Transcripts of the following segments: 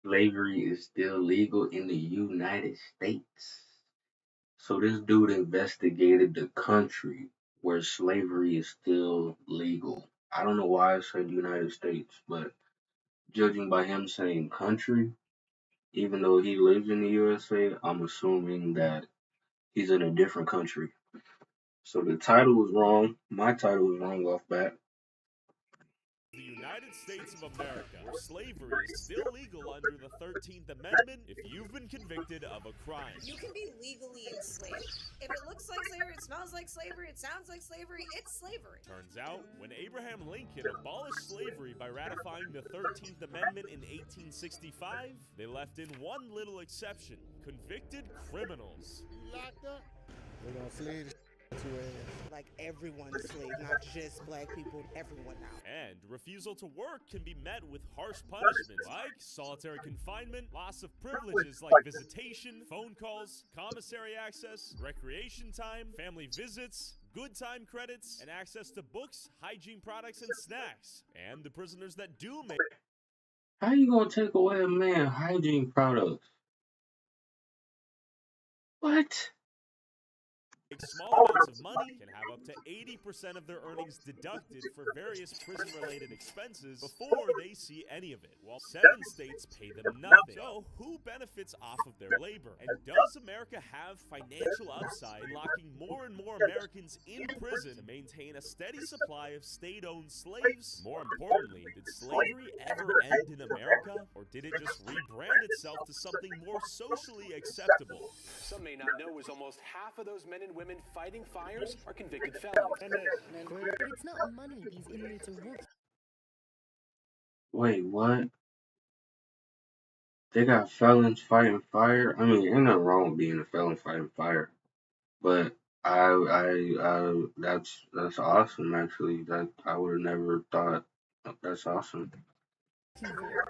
Slavery is still legal in the United States. So this dude investigated the country where slavery is still legal. I don't know why I said United States, but judging by him saying country, even though he lives in the USA, I'm assuming that he's in a different country. So the title was wrong. My title was wrong off bat. The United States of America, where slavery is still legal under the 13th Amendment if you've been convicted of a crime. You can be legally enslaved. If it looks like slavery, it smells like slavery, it sounds like slavery, it's slavery. Turns out, when Abraham Lincoln abolished slavery by ratifying the 13th Amendment in 1865, they left in one little exception: convicted criminals. Locked up. We're gonna slay the to ass. Like everyone's slave, not just black people, everyone now. And refusal to work can be met with harsh punishments like solitary confinement, loss of privileges like visitation, phone calls, commissary access, recreation time, family visits, good time credits, and access to books, hygiene products, and snacks. And the prisoners that do make How you gonna take away a man hygiene products? What? small amounts of money can have up to 80% of their earnings deducted for various prison-related expenses before they see any of it, while 7 states pay them nothing. So, who benefits off of their labor? And does America have financial upside in locking more and more Americans in prison to maintain a steady supply of state-owned slaves? More importantly, did slavery ever end in America, or did it just rebrand itself to something more socially acceptable? Some may not know is almost half of those men and women fighting fires are convicted felons. But it's not money these inmates are worth. Wait, what? They got felons fighting fire? I mean, ain't nothing wrong with being a felon fighting fire. But that's awesome actually. That I would have never thought. That's awesome.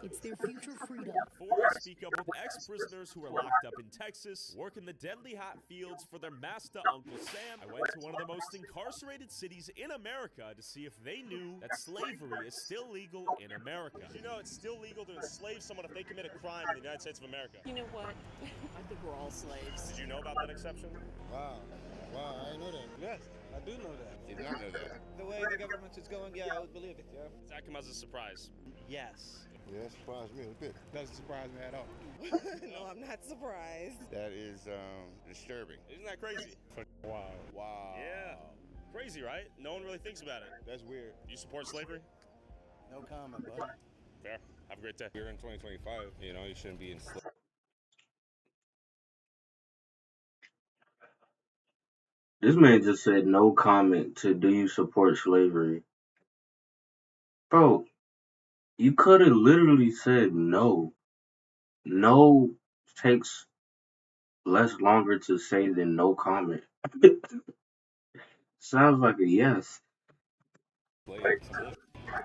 It's their future freedom. Before I speak up with ex-prisoners who are locked up in Texas, work in the deadly hot fields for their master, Uncle Sam, I went to one of the most incarcerated cities in America to see if they knew that slavery is still legal in America. You know, it's still legal to enslave someone if they commit a crime in the United States of America. You know what? I think we're all slaves. Did you know about that exception? Wow. Wow, I didn't know that. Yes, I do know that. Did not know that. The way the government is going, yeah, I would believe it, yeah. Does that come as a surprise? Yes. Yeah, that surprised me a bit. Doesn't surprise me at all. No, I'm not surprised. That is disturbing. Isn't that crazy? Wow. Wow. Yeah. Crazy, right? No one really thinks about it. That's weird. You support slavery? No comment, buddy. Fair. Have a great day. You're in 2025, you know, you shouldn't be enslaved. This man just said no comment to do you support slavery? Bro, you could have literally said no. No takes less longer to say than no comment. Sounds like a yes. Slave.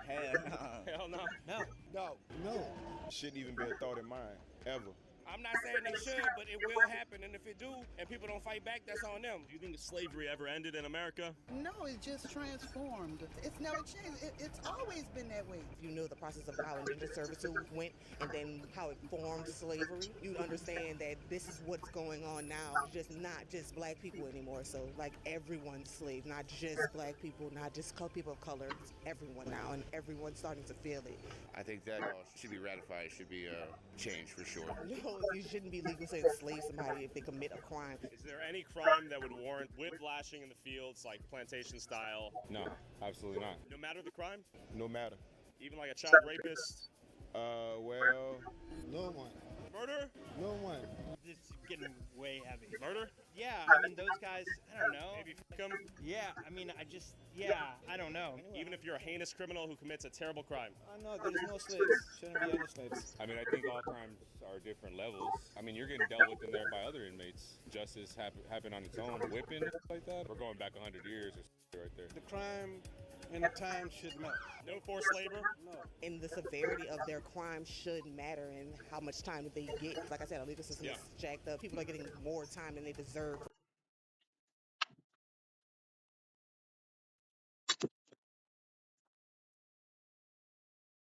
Hell no. No. No. No. Shouldn't even be a thought in mind, ever. I'm not saying they should, but it will happen. And if it do, and people don't fight back, that's on them. Do you think slavery ever ended in America? No, it just transformed. It's never changed. It's always been that way. If you know the process of how indentured servitude went and then how it formed slavery, you'd understand that this is what's going on now. Just not just black people anymore. So like everyone's slave, not just black people, not just people of color. It's everyone now, and everyone's starting to feel it. I think that should be ratified. It should be changed for sure. No, you shouldn't be legal to enslave somebody if they commit a crime. Is there any crime that would warrant whiplashing in the fields, like plantation style? No, absolutely not. No matter the crime? No matter. Even like a child rapist? Well, no one. Murder? No one. This is getting way heavy. Murder? Yeah, I mean, those guys, I don't know. Maybe f*** 'em? Yeah, I mean, I don't know. Even if you're a heinous criminal who commits a terrible crime? No, there's no slaves. Shouldn't be any slaves. I mean, I think all crimes are different levels. I mean, you're getting dealt with in there by other inmates. Justice happen on its own. Whipping and stuff like that. We're going back 100 years or right there. The crime and the time should matter. No forced labor? No. And the severity of their crime should matter and how much time that they get. Like I said, our legal system is jacked up. People are getting more time than they deserve.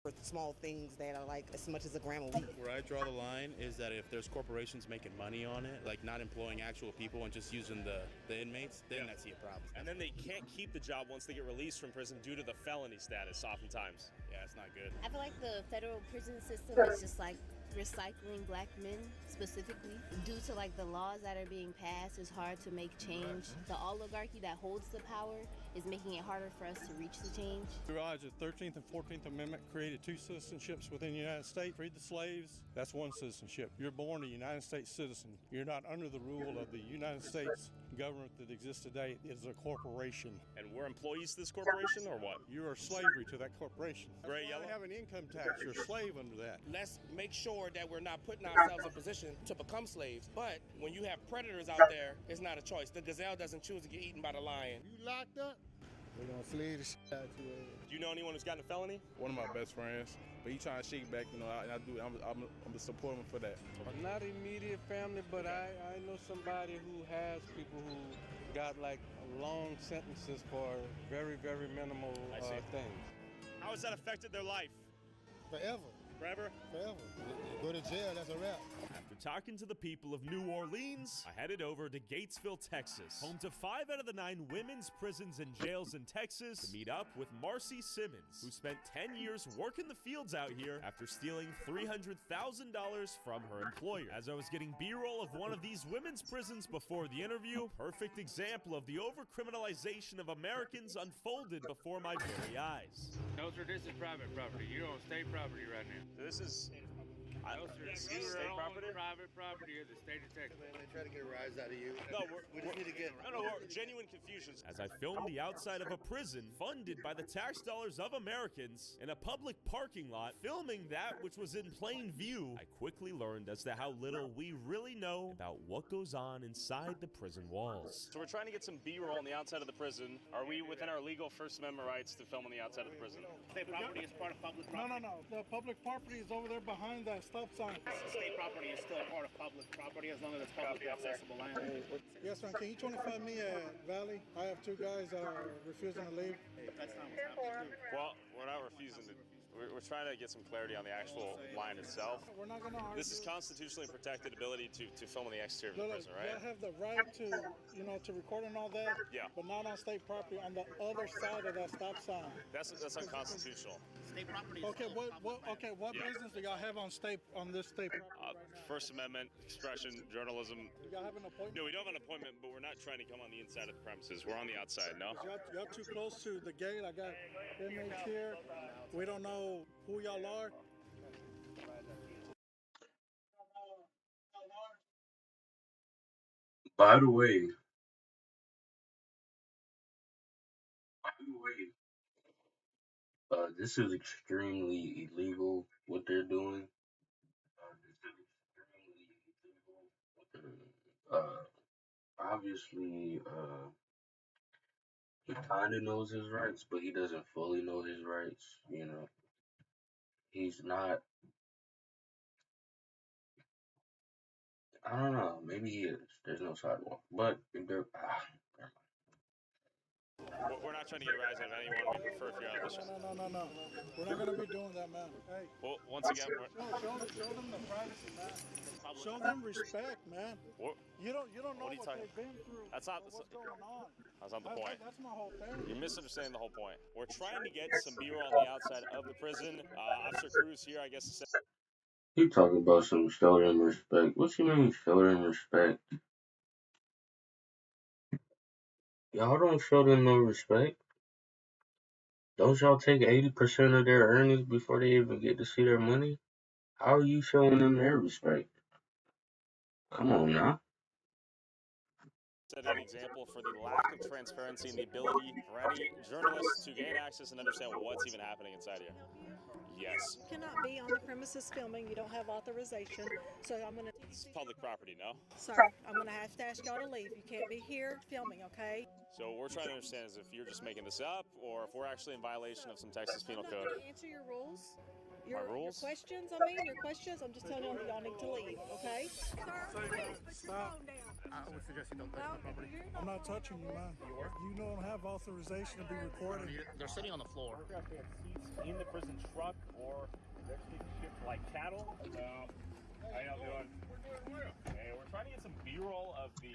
For for small things that are like as much as a gram of wheat. Where I draw the line is that if there's corporations making money on it, like not employing actual people and just using the inmates, then I see a problem. And then they can't keep the job once they get released from prison due to the felony status oftentimes. Yeah, it's not good. I feel like the federal prison system is just like recycling black men specifically. Due to like the laws that are being passed, it's hard to make change. The oligarchy that holds the power is making it harder for us to reach the change. You realize the 13th and 14th Amendment created two citizenships within the United States. Freed the slaves, that's one citizenship. You're born a United States citizen. You're not under the rule of the United States government that exists today. It is a corporation. And we're employees to this corporation or what? You are slavery to that corporation. Gray, yellow? They have an income tax. You're a slave under that. Let's make sure that we're not putting ourselves in position to become slaves. But when you have predators out there, it's not a choice. The gazelle doesn't choose to get eaten by the lion. You locked up, we're gonna slay the shit out you. Do you know anyone who's gotten a felony? One of my best friends, but he trying to shake back, you know, I'm a support him for that. Not immediate family, but I know somebody who has people who got like long sentences for very, very minimal things. How has that affected their life? Forever. Forever? Forever. Go to jail, that's a wrap. After talking to the people of New Orleans, I headed over to Gatesville, Texas, home to 5 out of the 9 women's prisons and jails in Texas, to meet up with Marcy Simmons, who spent 10 years working the fields out here after stealing $300,000 from her employer. As I was getting B-roll of one of these women's prisons before the interview, perfect example of the overcriminalization of Americans unfolded before my very eyes. No, sir, this is private property. You're on state property right now. So this is... No, sir, you are on private property of the state of Texas. They try to get a rise out of you. No, we just need to get... we're genuine confusions. As I filmed the outside of a prison funded by the tax dollars of Americans in a public parking lot, filming that which was in plain view, I quickly learned as to how little we really know about what goes on inside the prison walls. So we're trying to get some B-roll on the outside of the prison. Are we within our legal First Amendment rights to film on the outside of the prison? State property is part of public property. No. The public property is over there behind that stop sign. State property is still part of public property as long as it's publicly accessible land. Yes, ma'am. Can you 25 me at Valley? I have 2 guys that are refusing to leave. That's not what's happening. Well, we're not refusing to. We're trying to get some clarity on the actual line itself. We're not going to argue. This is constitutionally protected ability to film on the exterior of the prison, right? You have the right to, to record and all that. Yeah. But not on state property on the other side of that stop sign. That's unconstitutional. State property. What business do y'all have on this state property? First Amendment, expression, journalism. Do y'all have an appointment? No, we don't have an appointment, but we're not trying to come on the inside of the premises. We're on the outside, no? Y'all too close to the gate. I got inmates here. We don't know who y'all are. By the way, this is extremely illegal what they're doing. Obviously, he kind of knows his rights, but he doesn't fully know his rights. He's not. I don't know. Maybe he is. There's no sidewalk, but We're not trying to get a rise out of anyone. We prefer if you're out of this. No. We're not going to be doing that, man. Hey. Well, once again, show them the privacy, man. Show them respect, man. You don't know what they've been through. That's not what's going on. That's not the point. That's my whole thing. You're misunderstanding the whole point. We're trying to get some B-roll on the outside of the prison. Officer Cruz here, I guess. he talking about some show them respect. What you mean show them respect? Y'all don't show them no respect. Don't y'all take 80% of their earnings before they even get to see their money? How are you showing them their respect? Come on now. Set an example for the lack of transparency and the ability for any journalists to gain access and understand what's even happening inside here. Yes. You cannot be on the premises filming. You don't have authorization. So I'm going to... This is public property, no? Sorry. I'm going to have to ask y'all to leave. You can't be here filming, okay? So what we're trying to understand is if you're just making this up or if we're actually in violation of some Texas Penal Code. I'm not going to answer your rules. My rules? Your questions, your questions. I'm just telling you y'all need to leave, okay? Sir, please put your phone down. I would suggest you don't touch my property. I'm not touching you, man. You don't have authorization to be recording. They're sitting on the floor. They have seats in the prison truck, or they're being shipped like cattle. How y'all doing? Hey, we're trying to get some B-roll of the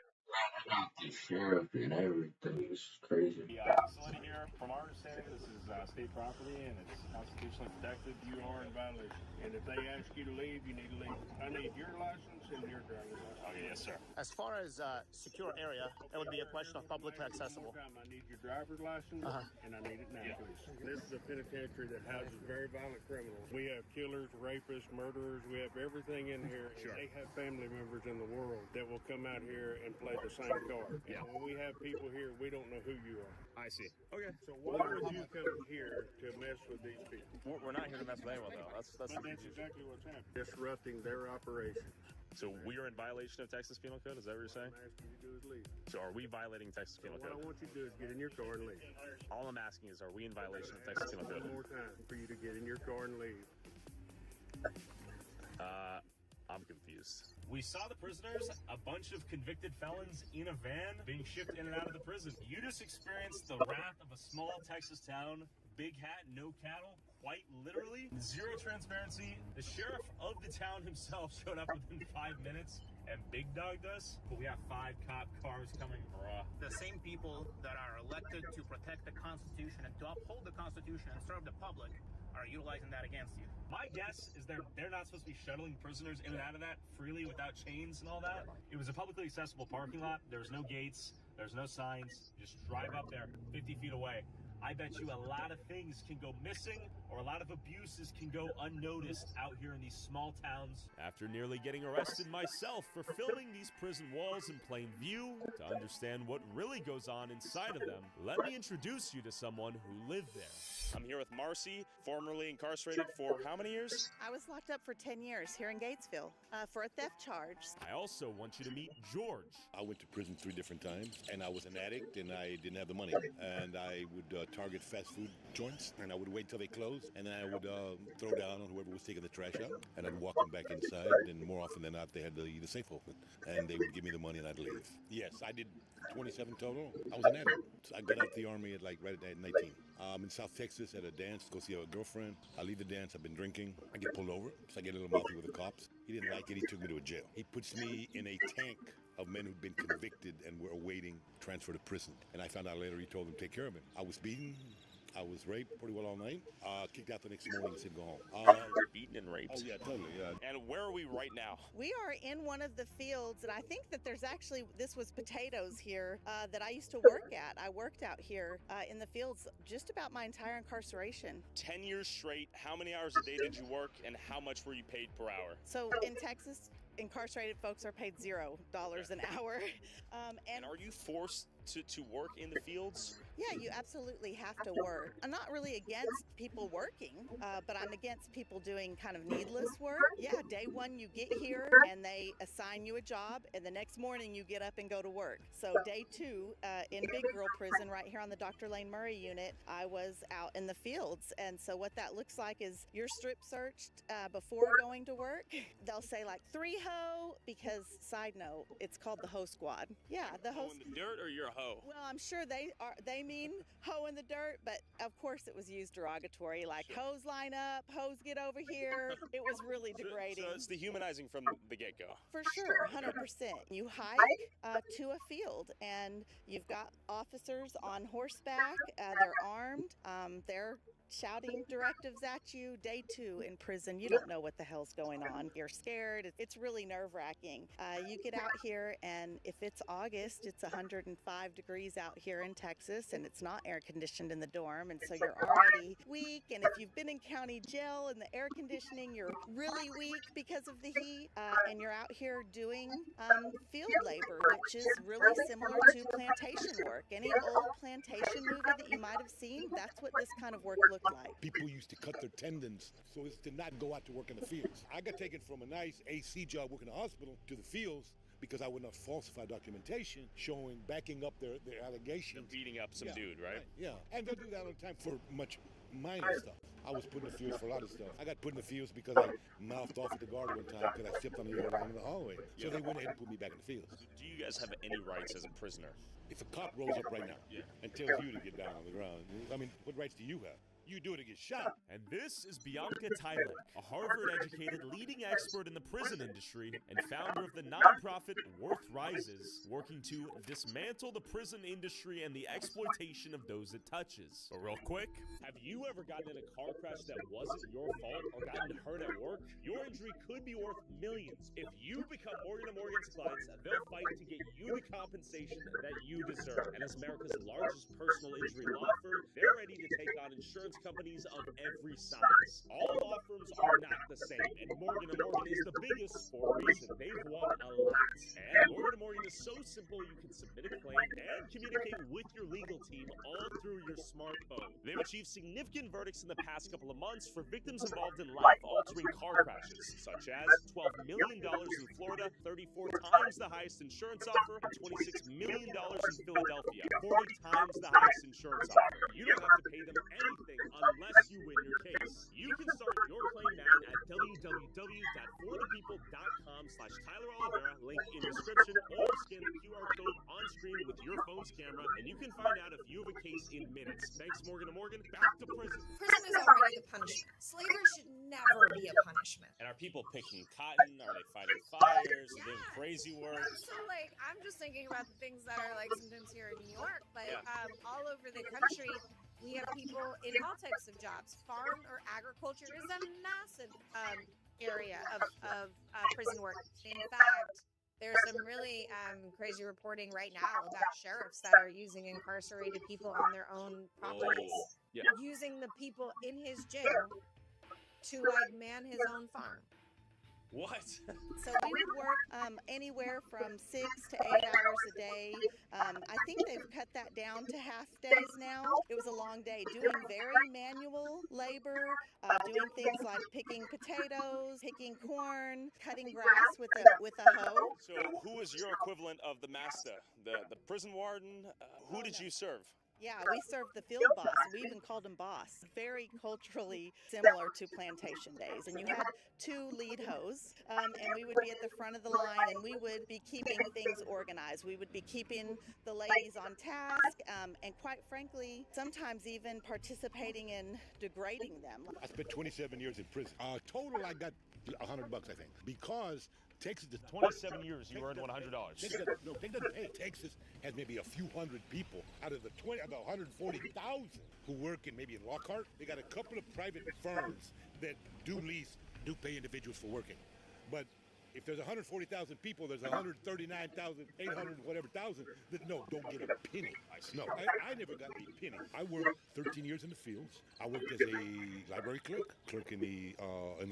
The sheriff and everything. This is crazy. facility here. From our understanding, this is state property and it's constitutionally protected. You are in violation. And if they ask you to leave, you need to leave. I need your license and your driver's license. Okay, yes, sir. As far as secure area, it would be a question of publicly accessible. I need your driver's license, and I need it now, please. This is a penitentiary that houses very violent criminals. We have killers, rapists, murderers. We have everything in here. Sure. They have family members in the world that will come out here and play the same card. Yeah. And when we have people here, we don't know who you are. I see. Okay. So why would you come here to mess with these people? We're not here to mess with anyone, though. That's Exactly what's happening. Disrupting their operation. So we are in violation of Texas Penal Code? Is that what you're saying? All I'm asking you to do is leave. So are we violating Texas Penal What I Code? want you to do is get in your car and leave. All I'm asking is, are we in violation of Texas Penal Code? One more time for you to get in your car and leave. I'm confused. We saw the prisoners, a bunch of convicted felons in a van being shipped in and out of the prison. You just experienced the wrath of a small Texas town, big hat, no cattle, quite literally. Zero transparency. The sheriff of the town himself showed up within 5 minutes and big dogged us, but we have 5 cop cars coming, bruh. The same people that are elected to protect the Constitution and to uphold the Constitution and serve the public are utilizing that against you. My guess is they're not supposed to be shuttling prisoners in and out of that freely without chains and all that. It was a publicly accessible parking lot. There was no gates. There's no signs. Just drive up there 50 feet away. I bet you a lot of things can go missing or a lot of abuses can go unnoticed out here in these small towns. After nearly getting arrested myself for filming these prison walls in plain view, to understand what really goes on inside of them, let me introduce you to someone who lived there. I'm here with Marcy, formerly incarcerated for how many years? I was locked up for 10 years here in Gatesville for a theft charge. I also want you to meet George. I went to prison 3 different times, and I was an addict, and I didn't have the money. And I would target fast food joints, and I would wait till they closed, and then I would throw down on whoever was taking the trash out, and I'd walk them back inside, and more often than not, they had the safe open, and they would give me the money, and I'd leave. Yes, I did 27 total. I was an addict. I got out the Army at right at 19. I'm in South Texas at a dance to go see a girlfriend. I leave the dance. I've been drinking. I get pulled over, so I get a little mouthy with the cops. He didn't like it. He took me to a jail. He puts me in a tank of men who'd been convicted and were awaiting transfer to prison. And I found out later he told them to take care of me. I was beaten. I was raped pretty well all night. Kicked out the next morning and said go home. You're beaten and raped. Oh yeah, totally, yeah. And where are we right now? We are in one of the fields, and I think that there's actually, this was potatoes here that I used to work at. I worked out here in the fields just about my entire incarceration. 10 years straight, how many hours a day did you work, and how much were you paid per hour? So in Texas, incarcerated folks are paid $0 an hour. And are you forced to work in the fields? Yeah, you absolutely have to work. I'm not really against people working, but I'm against people doing kind of needless work. Yeah, day one you get here and they assign you a job, and the next morning you get up and go to work. So day 2 in Big Girl Prison right here on the Dr. Lane Murray unit, I was out in the fields. And so what that looks like is you're strip searched before going to work. They'll say like 3 hoe, because side note, it's called the hoe squad. Yeah, the hoe. In the dirt, or you're a hoe? Well, I'm sure they mean hoe in the dirt, but of course it was used derogatory, like hoes line up, hoes get over here. It was really degrading. So it's dehumanizing from the get-go. For sure, 100%. You hike to a field, and you've got officers on horseback. They're armed. They're shouting directives at you. Day 2 in prison, you don't know what the hell's going on. You're scared. It's really nerve-wracking. You get out here, and if it's August, it's 105 degrees out here in Texas, and it's not air conditioned in the dorm, and so you're already weak. And if you've been in county jail and the air conditioning, you're really weak because of the heat. And you're out here doing field labor, which is really similar to plantation work. Any old plantation movie that you might have seen, that's what this kind of work looked like. People used to cut their tendons so as to not go out to work in the fields. I got taken from a nice AC job working in the hospital to the fields because I would not falsify documentation backing up their allegations. Beating up some dude, right? Yeah, and they'll do that all the time for much minor stuff. I was put in the fields for a lot of stuff. I got put in the fields because I mouthed off at the guard one time because I stepped on the yellow line in the hallway. So they went ahead and put me back in the fields. Do you guys have any rights as a prisoner? If a cop rolls up right now and tells you to get down on the ground, I mean, what rights do you have? You do it to get shot. And this is Bianca Tylek, a Harvard-educated leading expert in the prison industry and founder of the nonprofit Worth Rises, working to dismantle the prison industry and the exploitation of those it touches. But real quick, have you ever gotten in a car crash that wasn't your fault or gotten hurt at work? Your injury could be worth millions. If you become Morgan & Morgan's clients, they'll fight to get you the compensation that you deserve. And as America's largest personal injury law firm, they're ready to take on insurance companies of every size. All law firms are not the same, and Morgan & Morgan is the biggest for a reason. They've won a lot. And Morgan & Morgan is so simple you can submit a claim and communicate with your legal team all through your smartphone. They've achieved significant verdicts in the past couple of months for victims involved in life-altering car crashes, such as $12 million in Florida, 34 times the highest insurance offer, and $26 million in Philadelphia, 40 times the highest insurance offer. You don't have to pay them anything unless you win your case. You can start your claim now at www.forthepeople.com/Tyler Oliveira, link in description, or scan the QR code on screen with your phone's camera, and you can find out if you have a case in minutes. Thanks, Morgan & Morgan. Back to prison. Prison is already the punishment. Slavery should never be a punishment. And are people picking cotton? Are they fighting fires? Are they doing crazy work? So, like, I'm just thinking about the things that are, like, sometimes here in New York, but all over the country, we have people in all types of jobs. Farm or agriculture is a massive area of prison work. In fact, there's some really crazy reporting right now about sheriffs that are using incarcerated people on their own properties. Using the people in his jail to, like, man his own farm. What? So we would work anywhere from 6 to 8 hours a day. I think they've cut that down to half days now. It was a long day, doing very manual labor, doing things like picking potatoes, picking corn, cutting grass with a hoe. So who is your equivalent of the master? The prison warden? Who did you serve? Yeah, we served the field boss. We even called him boss. Very culturally similar to plantation days. And you had 2 lead hoes, and we would be at the front of the line, and we would be keeping things organized. We would be keeping the ladies on task, and quite frankly, sometimes even participating in degrading them. I spent 27 years in prison. Total, I got $100, I think, because Texas is 27 years, you earned $100. Texas has maybe a few hundred people out of the 140,000 who work maybe in Lockhart. They got a couple of private firms that do pay individuals for working. But if there's 140,000 people, there's 139,800 whatever thousand that don't get a penny. No, I never got a penny. I worked 13 years in the fields. I worked as a library clerk in the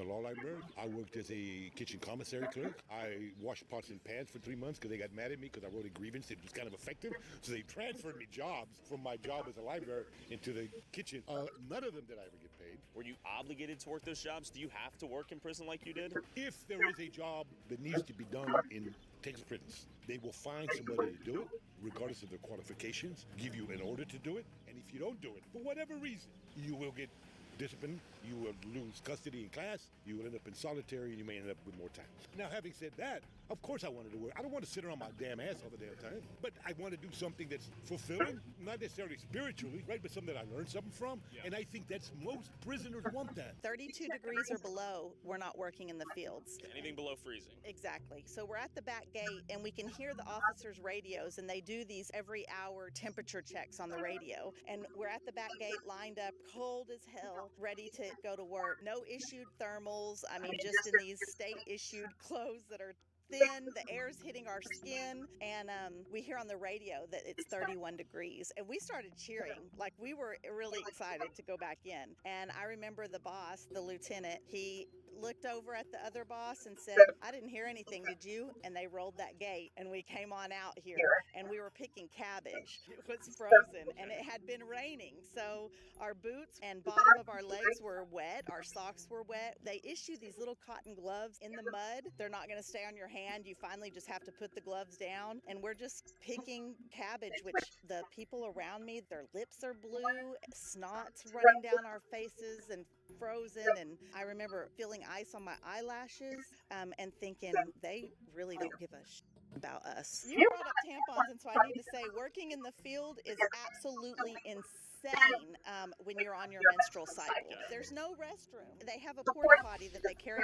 law library. I worked as a kitchen commissary clerk. I washed pots and pans for 3 months because they got mad at me because I wrote a grievance. It was kind of effective. So they transferred me jobs from my job as a library into the kitchen. None of them did I ever get paid. Were you obligated to work those jobs? Do you have to work in prison like you did? If there is a job that needs to be done in Texas prisons, they will find somebody to do it, regardless of their qualifications, give you an order to do it, and if you don't do it, for whatever reason, you will get disciplined, you will lose custody in class, you will end up in solitary, and you may end up with more time. Now, having said that, of course I wanted to work. I don't want to sit around my damn ass all the damn time, but I want to do something that's fulfilling, not necessarily spiritually, right, but something that I learned something from, and I think that's most prisoners want that. 32 degrees or below, we're not working in the fields. Anything below freezing. Exactly. So we're at the back gate, and we can hear the officers' radios, and they do these every hour temperature checks on the radio. And we're at the back gate, lined up, cold as hell, ready to go to work. No issued thermals. I mean, just in these state-issued clothes that are thin, the air's hitting our skin, and we hear on the radio that it's 31 degrees, and we started cheering. Like, we were really excited to go back in. And I remember the boss, the lieutenant, he looked over at the other boss and said, "I didn't hear anything, did you?" And they rolled that gate, and we came on out here, and we were picking cabbage. It was frozen, and it had been raining, so our boots and bottom of our legs were wet, our socks were wet. They issue these little cotton gloves in the mud. They're not going to stay on your hands. and you finally just have to put the gloves down, and we're just picking cabbage, which the people around me, their lips are blue, snot's running down our faces and frozen, and I remember feeling ice on my eyelashes, and thinking they really don't give a shit about us. You brought up tampons, and so I need to say working in the field is absolutely insane when you're on your menstrual cycle. There's no restroom. They have a porta potty that they carry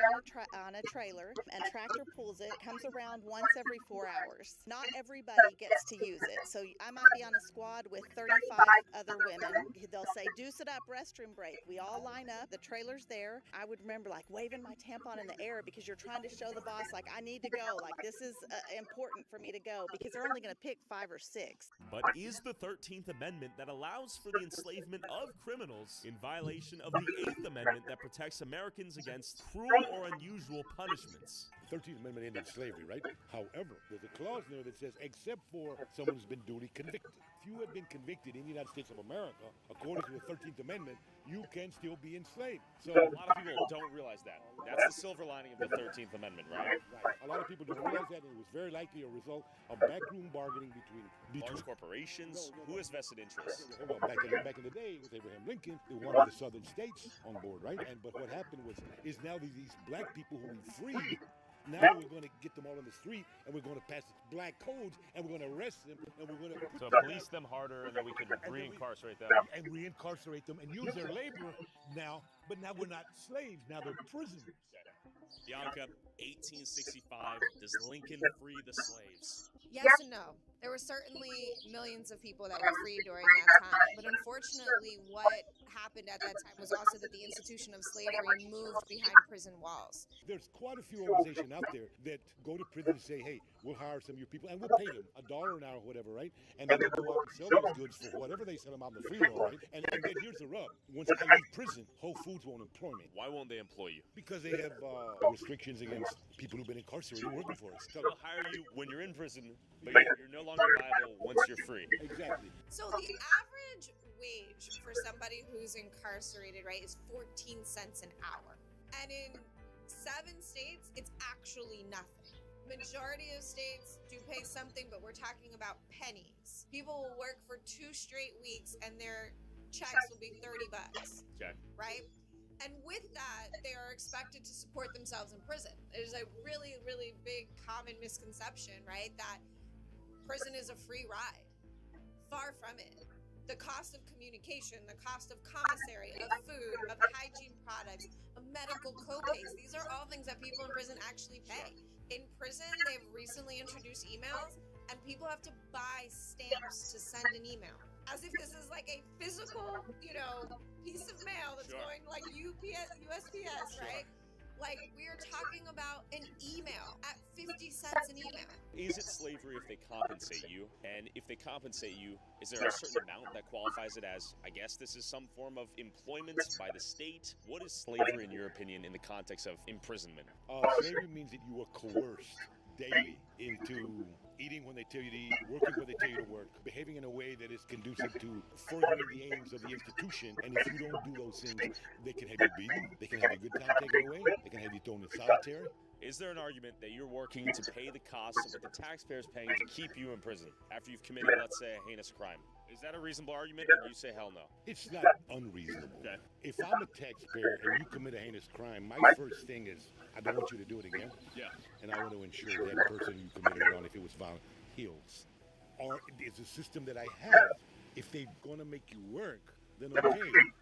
on a trailer, and tractor pulls it, comes around once every 4 hours. Not everybody gets to use it. So I might be on a squad with 35 other women. They'll say, "Deuce it up, restroom break." We all line up. The trailer's there. I would remember like waving my tampon in the air because you're trying to show the boss like, I need to go. Like, this is important for me to go, because they're only going to pick 5 or 6. But is the 13th Amendment that allows for the enslavement of criminals in violation of the 8th Amendment that protects Americans against cruel or unusual punishments? The 13th Amendment ended slavery, right? However, there's a clause in there that says, except for someone who's been duly convicted. If you have been convicted in the United States of America, according to the 13th Amendment, you can still be enslaved. So a lot of people don't realize that. That's the silver lining of the 13th Amendment, right? Right. A lot of people don't realize that, and it was very likely a result of backroom bargaining between Large corporations. Who has vested interests? Hold on. Back in the day, it was Abraham Lincoln. They wanted the southern states on board, right? But what happened is now these black people who we freed. Now we're going to get them all on the street, and we're going to pass black codes, and we're going to arrest them, and we're going to Police them harder, and then we can reincarcerate them. And reincarcerate them and use their labor now. But now we're not slaves. Now they're prisoners. Bianca, 1865, does Lincoln free the slaves? Yes and no. There were certainly millions of people that were freed during that time. But unfortunately, what happened at that time was also that the institution of slavery moved behind prison walls. There's quite a few organizations out there that go to prison and say, hey, we'll hire some of your people, and we'll pay them $1 an hour or whatever, right? And then they'll go out and sell these goods for whatever they sell them out in the free world, right? And then here's the rub. Once I leave prison, Whole Foods won't employ me. Why won't they employ you? Because they have restrictions against people who've been incarcerated working for us. They'll hire you when you're in prison, but you're no longer viable once you're free. Exactly. So the average wage for somebody who's incarcerated, right, is 14 cents an hour. And in 7 states, it's actually nothing. Majority of states do pay something, but we're talking about pennies. People will work for 2 straight weeks and their checks will be $30, Okay. right? And with that, they are expected to support themselves in prison. There's a really, really big common misconception, right? That prison is a free ride. Far from it. The cost of communication, the cost of commissary, of food, of hygiene products, of medical co-pays. These are all things that people in prison actually pay. In prison, they've recently introduced emails, and people have to buy stamps to send an email. As if this is like a physical, piece of mail that's going like USPS, right? Like, we are talking about an email at 50 cents an email. Is it slavery if they compensate you? And if they compensate you, is there a certain amount that qualifies it as, I guess this is some form of employment by the state? What is slavery, in your opinion, in the context of imprisonment? Slavery means that you are coerced daily into eating when they tell you to eat, working when they tell you to work, behaving in a way that is conducive to furthering the aims of the institution. And if you don't do those things, they can have you beaten, they can have your good time taken away, they can have you thrown in solitary. Is there an argument that you're working to pay the costs of what the taxpayer's paying to keep you in prison after you've committed, let's say, a heinous crime? Is that a reasonable argument, or you say hell no? It's not unreasonable. Okay. If I'm a taxpayer and you commit a heinous crime, my first thing is, I don't want you to do it again. Yeah. And I want to ensure that person you committed it on, if it was violent, heals. Or is a system that I have, if they're going to make you work, then okay.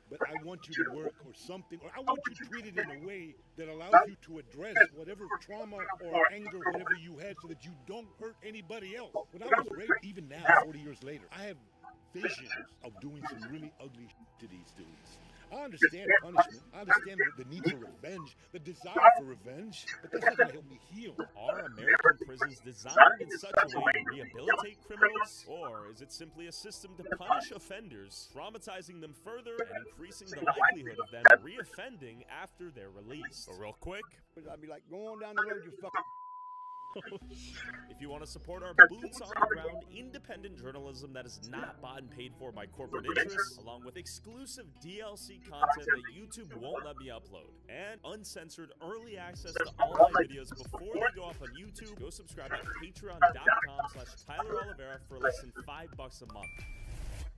But I want you to work or something, or I want you treated in a way that allows you to address whatever trauma or anger, whatever you had, so that you don't hurt anybody else. When I was raped, even now, 40 years later, I have visions of doing some really ugly shit to these dudes. I understand punishment. I understand the need for revenge, the desire for revenge, but that's not going to help me heal. Are American prisons designed in such a way to rehabilitate criminals? Or is it simply a system to punish offenders, traumatizing them further and increasing the likelihood of them reoffending after they're released? So real quick, I'd be like, go on down the road, you fucking... If you want to support our boots on the ground, independent journalism that is not bought and paid for by corporate interests, along with exclusive DLC content that YouTube won't let me upload, and uncensored early access to all my videos before they go up on YouTube, go subscribe at patreon.com/TylerOliveira for less than $5 a month.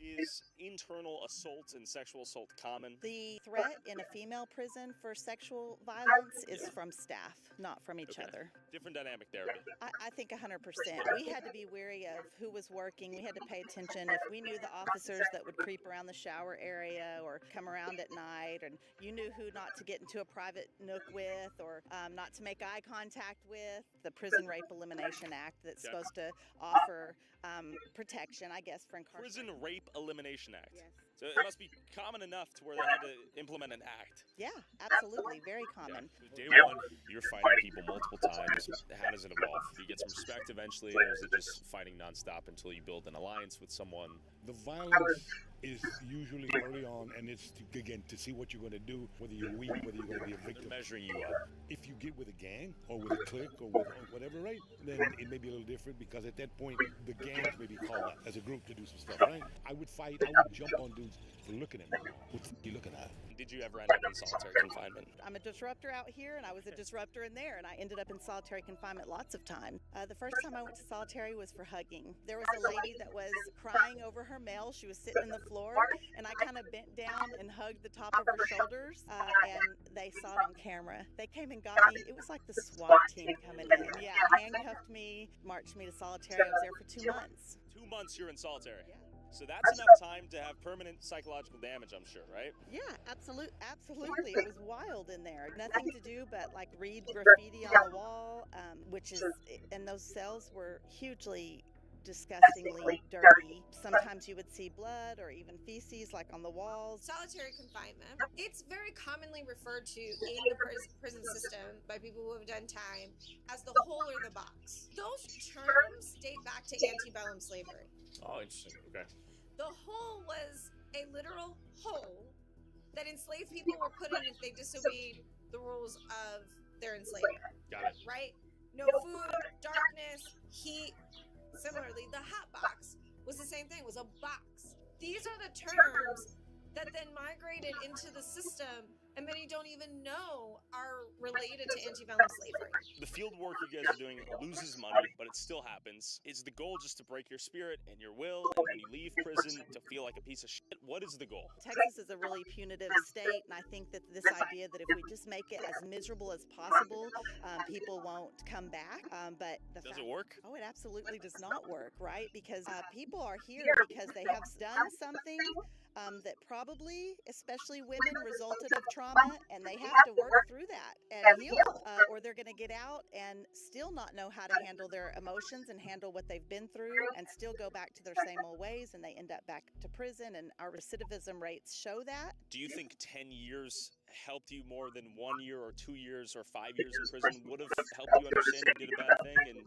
Is internal assault and sexual assault common? The threat in a female prison for sexual violence is from staff, not from each other. Different dynamic there. I think 100%. We had to be wary of who was working. We had to pay attention. If we knew the officers that would creep around the shower area or come around at night, and you knew who not to get into a private nook with or not to make eye contact with, the Prison Rape Elimination Act that's supposed to offer protection, I guess, for incarceration. Prison Rape Elimination Act. Yes. So it must be common enough to where they had to implement an act. Yeah, absolutely. Very common. Day one, you're fighting people multiple times. How does it evolve? Do you get some respect eventually, or is it just fighting nonstop until you build an alliance with someone? The violence is usually early on, and it's again to see what you're going to do, whether you're weak, whether you're going to be a victim. They're measuring you up. If you get with a gang or with a clique or with whatever, right, then it may be a little different because at that point the gangs may be called up as a group to do some stuff, right? I would fight, I would jump on dudes for looking at me. What's you looking at? Did you ever end up in solitary confinement? I'm a disruptor out here, and I was a disruptor in there, and I ended up in solitary confinement lots of times. The first time I went to solitary was for hugging. There was a lady that was crying over her mail. She was sitting on the floor, and I kind of bent down and hugged the top of her shoulders, and they saw it on camera. They came and got me. It was like the SWAT team coming in. Yeah, handcuffed me, marched me to solitary. I was there for 2 months. 2 months you're in solitary. Yeah. So that's enough time to have permanent psychological damage, I'm sure, right? Yeah, absolutely. It was wild in there. Nothing to do but like read graffiti on the wall, and those cells were hugely disgustingly dirty. Sometimes you would see blood or even feces like on the walls. Solitary confinement. It's very commonly referred to in the prison system by people who have done time as the hole or the box. Those terms date back to antebellum slavery. Oh, interesting. Okay. The hole was a literal hole that enslaved people were put in if they disobeyed the rules of their enslavement. Got it. Right? No food, darkness, heat. Similarly, the hot box was the same thing, was a box. These are the terms that then migrated into the system and many don't even know are related to antebellum slavery. The field work you guys are doing loses money, but it still happens. Is the goal just to break your spirit and your will, and when you leave prison to feel like a piece of shit? What is the goal? Texas is a really punitive state, and I think that this idea that if we just make it as miserable as possible, people won't come back. But does it work? Oh, it absolutely does not work, right? Because people are here because they have done something that probably, especially women, resulted of trauma, and they have to work through that and heal, or they're going to get out and still not know how to handle their emotions and handle what they've been through and still go back to their same old ways, and they end up back to prison, and our recidivism rates show that. Do you think 10 years helped you more than 1 year or 2 years or 5 years in prison would have helped you understand you did a bad thing and